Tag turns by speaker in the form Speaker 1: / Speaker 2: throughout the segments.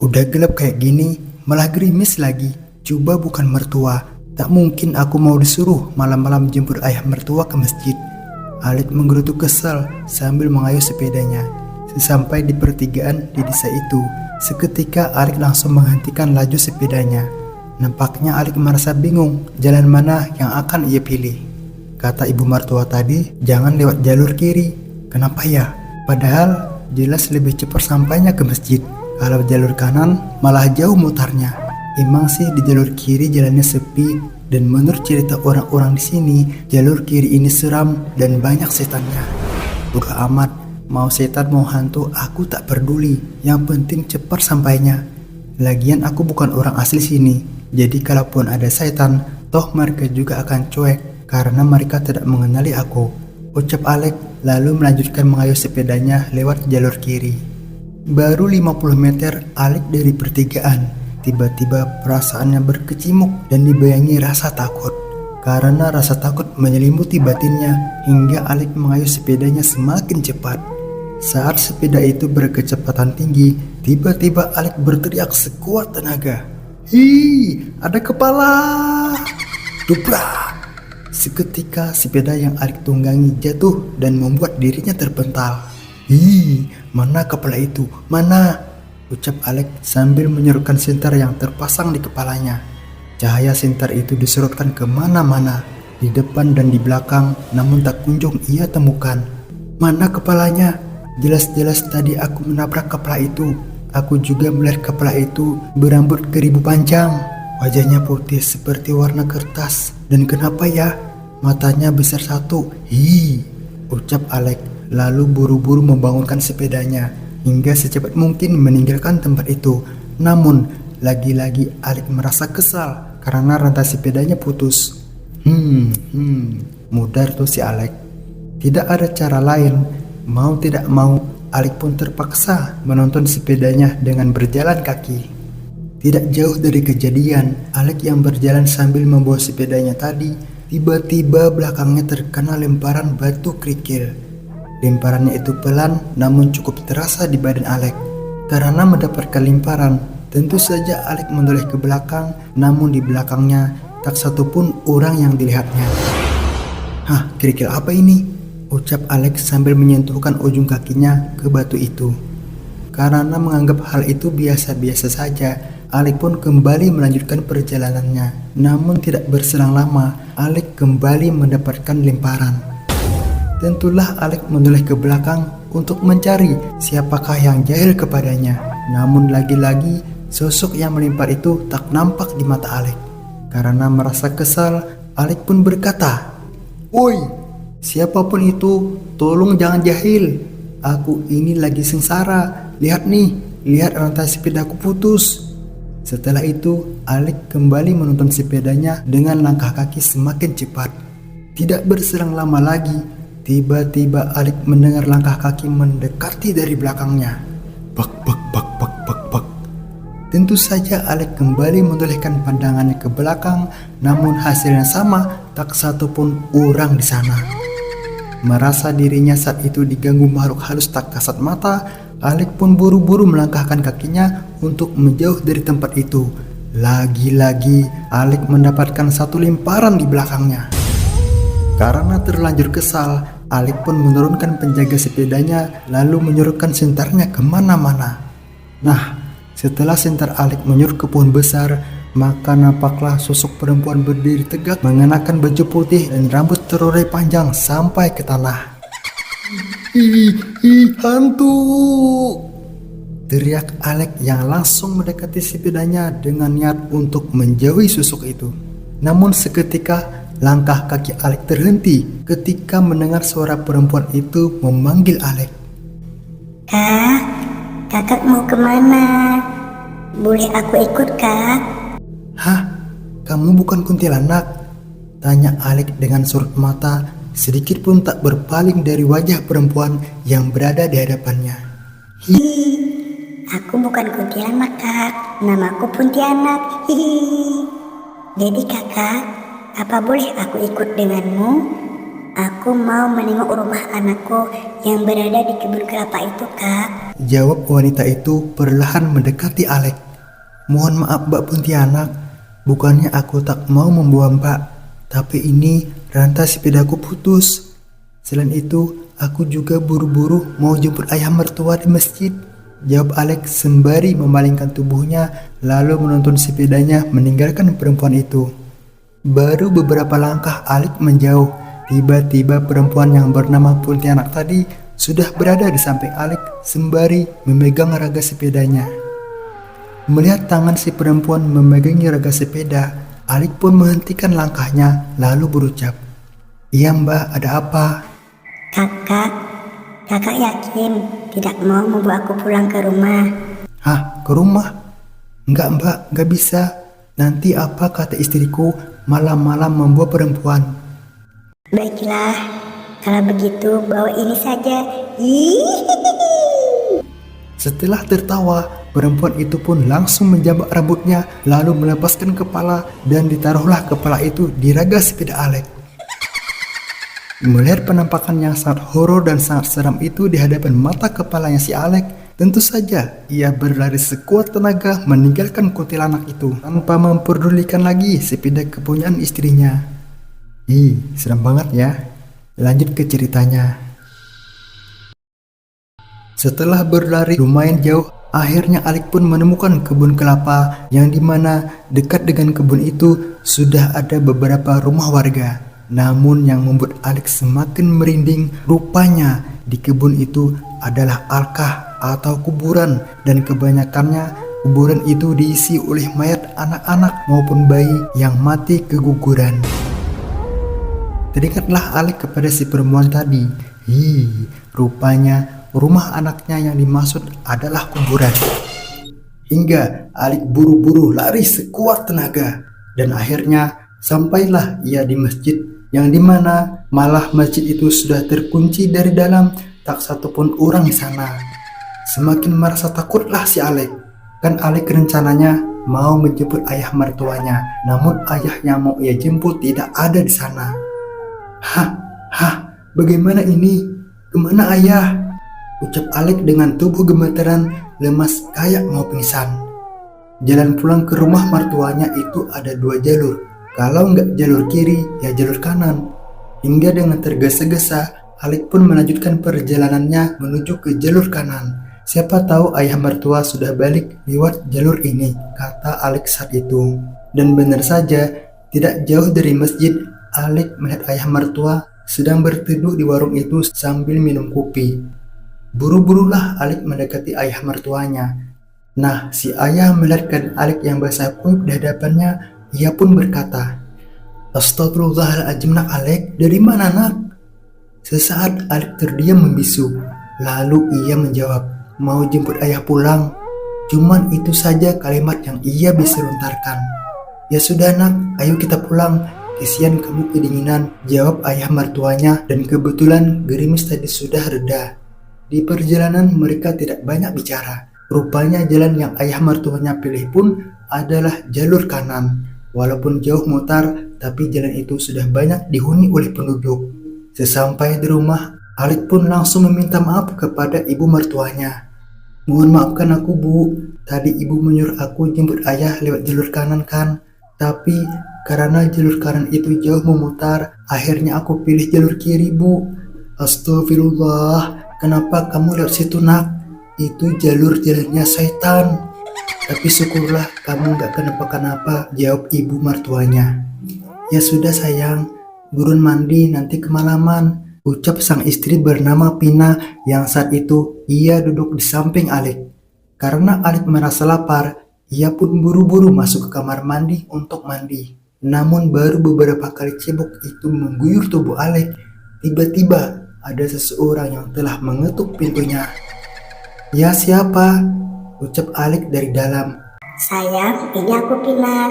Speaker 1: Udah gelap kayak gini, malah gerimis lagi. Coba bukan mertua, tak mungkin aku mau disuruh malam-malam jemput ayah mertua ke masjid. Alik menggerutu kesal sambil mengayuh sepedanya. Sesampai di pertigaan di desa itu, seketika Alik langsung menghentikan laju sepedanya. Nampaknya Alik merasa bingung jalan mana yang akan ia pilih. Kata ibu mertua tadi, jangan lewat jalur kiri. Kenapa ya? Padahal jelas lebih cepat sampainya ke masjid. Kalau jalur kanan malah jauh mutarnya. Emang sih di jalur kiri jalannya sepi, dan menurut cerita orang-orang di sini, jalur kiri ini seram dan banyak setannya. Bodo amat, mau setan mau hantu aku tak peduli. Yang penting cepat sampainya. Lagian aku bukan orang asli sini, jadi kalaupun ada setan, toh mereka juga akan cuek karena mereka tidak mengenali aku. Ucap Alex lalu melanjutkan mengayuh sepedanya lewat jalur kiri. Baru 50 meter Alex dari pertigaan. Tiba-tiba perasaannya berkecamuk dan dibayangi rasa takut. Karena rasa takut menyelimuti batinnya hingga Alex mengayuh sepedanya semakin cepat. Saat sepeda itu berkecepatan tinggi, tiba-tiba Alex berteriak sekuat tenaga. "Hi, ada kepala!" Dubrak! Seketika sepeda yang Alex tunggangi jatuh dan membuat dirinya terpental. "Hi, mana kepala itu? Mana?" ucap Alex sambil menyorotkan senter yang terpasang di kepalanya. Cahaya senter itu disorotkan kemana-mana, di depan dan di belakang, namun tak kunjung ia temukan. "Mana kepalanya? Jelas-jelas tadi aku menabrak kepala itu. Aku juga melihat kepala itu berambut keribu panjang. Wajahnya putih seperti warna kertas. Dan kenapa ya? Matanya besar satu. Hi!" ucap Alex, lalu buru-buru membangunkan sepedanya hingga secepat mungkin meninggalkan tempat itu. Namun, lagi-lagi Alex merasa kesal karena rantai sepedanya putus. Mudar tuh si Alex. Tidak ada cara lain. Mau tidak mau, Alex pun terpaksa menonton sepedanya dengan berjalan kaki. Tidak jauh dari kejadian, Alex yang berjalan sambil membawa sepedanya tadi, tiba-tiba belakangnya terkena lemparan batu kerikil. Lemparannya itu pelan namun cukup terasa di badan Alex. Karena mendapatkan lemparan, tentu saja Alex menoleh ke belakang, namun di belakangnya tak satu pun orang yang dilihatnya. "Hah, kerikil apa ini?" ucap Alex sambil menyentuhkan ujung kakinya ke batu itu. Karena menganggap hal itu biasa-biasa saja, Alex pun kembali melanjutkan perjalanannya. Namun tidak berselang lama, Alex kembali mendapatkan lemparan. Tentulah Alex menoleh ke belakang untuk mencari siapakah yang jahil kepadanya. Namun lagi-lagi sosok yang melempar itu tak nampak di mata Alex. Karena merasa kesal, Alex pun berkata, "Woi, siapapun itu, tolong jangan jahil. Aku ini lagi sengsara. Lihat nih, lihat rantai sepedaku putus." Setelah itu, Alex kembali menuntun sepedanya dengan langkah kaki semakin cepat. Tidak berselang lama lagi, tiba-tiba Alex mendengar langkah kaki mendekati dari belakangnya. Bak bak bak bak bak bak. Tentu saja Alex kembali menolehkan pandangannya ke belakang, namun hasilnya sama, tak satu pun orang di sana. Merasa dirinya saat itu diganggu makhluk halus tak kasat mata, Alex pun buru-buru melangkahkan kakinya untuk menjauh dari tempat itu. Lagi-lagi Alex mendapatkan satu lemparan di belakangnya. Karena terlanjur kesal, Alex pun menurunkan penjaga sepedanya lalu menyorotkan sentarnya kemana-mana. Nah, setelah sentar Alex menyurut ke pohon besar, maka nampaklah sosok perempuan berdiri tegak mengenakan baju putih dan rambut terurai panjang sampai ke tanah. "Ih, hantu!" teriak Alex yang langsung mendekati sepedanya dengan niat untuk menjauhi sosok itu. Namun seketika langkah kaki Alex terhenti ketika mendengar suara perempuan itu memanggil Alex.
Speaker 2: "Kak, kakak mau kemana? Boleh aku ikut, Kak?"
Speaker 1: "Hah? Kamu bukan kuntilanak?" tanya Alex dengan sorot mata, sedikit pun tak berpaling dari wajah perempuan yang berada di hadapannya.
Speaker 2: "Aku bukan kuntilanak, Kak. Namaku Puntianak. Hihi. Jadi kakak, apa boleh aku ikut denganmu? Aku mau menengok rumah anakku yang berada di kebun kelapa itu, Kak."
Speaker 1: Jawab wanita itu perlahan mendekati Alek. Mohon maaf Mbak Pontianak, bukannya aku tak mau membawa Mbak, tapi ini rantai sepedaku putus. Selain itu, aku juga buru-buru mau jemput ayah mertua di masjid. Jawab Alek sembari memalingkan tubuhnya lalu menuntun sepedanya meninggalkan perempuan itu. Baru beberapa langkah Alek menjauh, tiba-tiba perempuan yang bernama Pontianak tadi sudah berada di samping Alek sembari memegang raga sepedanya. Melihat tangan si perempuan memegangi raga sepeda, Alek pun menghentikan langkahnya lalu berucap, "Iya Mbak, ada apa?"
Speaker 2: Kakak yakin tidak mau membawa aku pulang ke rumah?
Speaker 1: "Hah, ke rumah? Enggak Mbak, enggak bisa. Nanti apa kata istriku malam-malam membawa perempuan."
Speaker 2: Baiklah, kalau begitu bawa ini saja. Hihihi.
Speaker 1: Setelah tertawa, perempuan itu pun langsung menjambak rambutnya lalu melepaskan kepala dan ditaruhlah kepala itu di raga sepeda Alek. Melihat penampakan yang sangat horor dan sangat seram itu di hadapan mata kepalanya si Alek, tentu saja ia berlari sekuat tenaga meninggalkan kuntilanak itu tanpa memperdulikan lagi sepeda kepunyaan istrinya. Seram banget ya. Lanjut ke ceritanya. Setelah berlari lumayan jauh, akhirnya Alek pun menemukan kebun kelapa yang dimana dekat dengan kebun itu sudah ada beberapa rumah warga. Namun yang membuat Alek semakin merinding, rupanya di kebun itu adalah alkah atau kuburan, dan kebanyakannya kuburan itu diisi oleh mayat anak-anak maupun bayi yang mati keguguran. Teringatlah Alek kepada si perempuan tadi. Rupanya rumah anaknya yang dimaksud adalah kuburan. Hingga Alek buru-buru lari sekuat tenaga, dan akhirnya sampailah ia di masjid yang dimana malah masjid itu sudah terkunci dari dalam, tak satupun orang di sana. Semakin merasa takutlah si Alek. Kan Alek rencananya mau menjemput ayah mertuanya, namun ayah yang mau ia jemput tidak ada di sana. Bagaimana ini? Kemana ayah? Ucap Alek dengan tubuh gemetaran, lemas kayak mau pingsan. Jalan pulang ke rumah mertuanya itu ada 2 jalur. Kalau nggak jalur kiri, ya jalur kanan. Hingga dengan tergesa-gesa, Alek pun melanjutkan perjalanannya menuju ke jalur kanan. Siapa tahu ayah mertua sudah balik lewat jalur ini, kata Alek saat itu. Dan benar saja, tidak jauh dari masjid, Alek melihat ayah mertua sedang berteduh di warung itu sambil minum kopi. Buru-burulah Alek mendekati ayah mertuanya. Nah, si ayah melihat Alek yang basah kuyup di hadapannya. Ia pun berkata, "Astagfirullahaladzim nak Alek, dari mana nak?" Sesaat Alek terdiam membisu. Lalu ia menjawab, "Mau jemput ayah pulang." Cuman itu saja kalimat yang ia bisa lontarkan. "Ya sudah nak, ayo kita pulang. Kesian kamu kedinginan," jawab ayah mertuanya, dan kebetulan gerimis tadi sudah reda. Di perjalanan mereka tidak banyak bicara. Rupanya jalan yang ayah mertuanya pilih pun adalah jalur kanan. Walaupun jauh mutar, tapi jalan itu sudah banyak dihuni oleh penduduk. Sesampai di rumah, Alek pun langsung meminta maaf kepada ibu mertuanya. "Mohon maafkan aku Bu, tadi ibu menyuruh aku jemput ayah lewat jalur kanan kan? Tapi karena jalur kanan itu jauh memutar, akhirnya aku pilih jalur kiri Bu." "Astagfirullah, kenapa kamu lewat situ nak? Itu jalannya setan." "Tapi syukurlah kamu gak kenapa-kenapa," jawab ibu mertuanya. "Ya sudah sayang, buruan mandi nanti kemalaman," ucap sang istri bernama Pina yang saat itu ia duduk di samping Alek. Karena Alek merasa lapar, ia pun buru-buru masuk ke kamar mandi untuk mandi. Namun baru beberapa kali cebok itu mengguyur tubuh Alek, tiba-tiba ada seseorang yang telah mengetuk pintunya. "Ya siapa?" ucap Alek dari dalam.
Speaker 2: Sayang, ini aku Pina.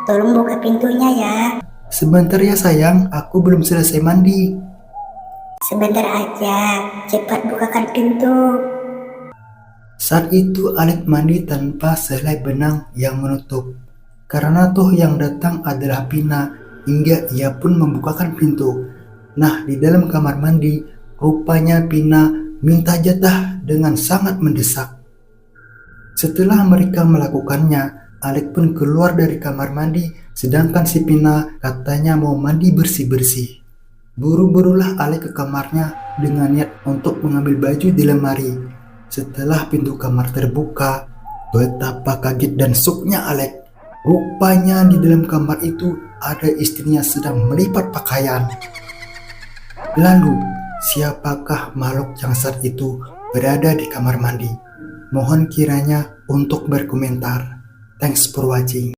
Speaker 2: Tolong buka pintunya ya.
Speaker 1: "Sebentar ya sayang, aku belum selesai mandi."
Speaker 2: Sebentar aja, cepat bukakan pintu.
Speaker 1: Saat itu Alek mandi tanpa sehelai benang yang menutup. Karena toh yang datang adalah Pina, hingga ia pun membukakan pintu. Nah, di dalam kamar mandi, rupanya Pina minta jatah dengan sangat mendesak. Setelah mereka melakukannya, Alek pun keluar dari kamar mandi, sedangkan si Pina katanya mau mandi bersih-bersih. Buru-burulah Alek ke kamarnya dengan niat untuk mengambil baju di lemari. Setelah pintu kamar terbuka, betapa kaget dan syoknya Alek. Rupanya di dalam kamar itu ada istrinya sedang melipat pakaian. Lalu, siapakah makhluk yang saat itu berada di kamar mandi? Mohon kiranya untuk berkomentar. Thanks for watching.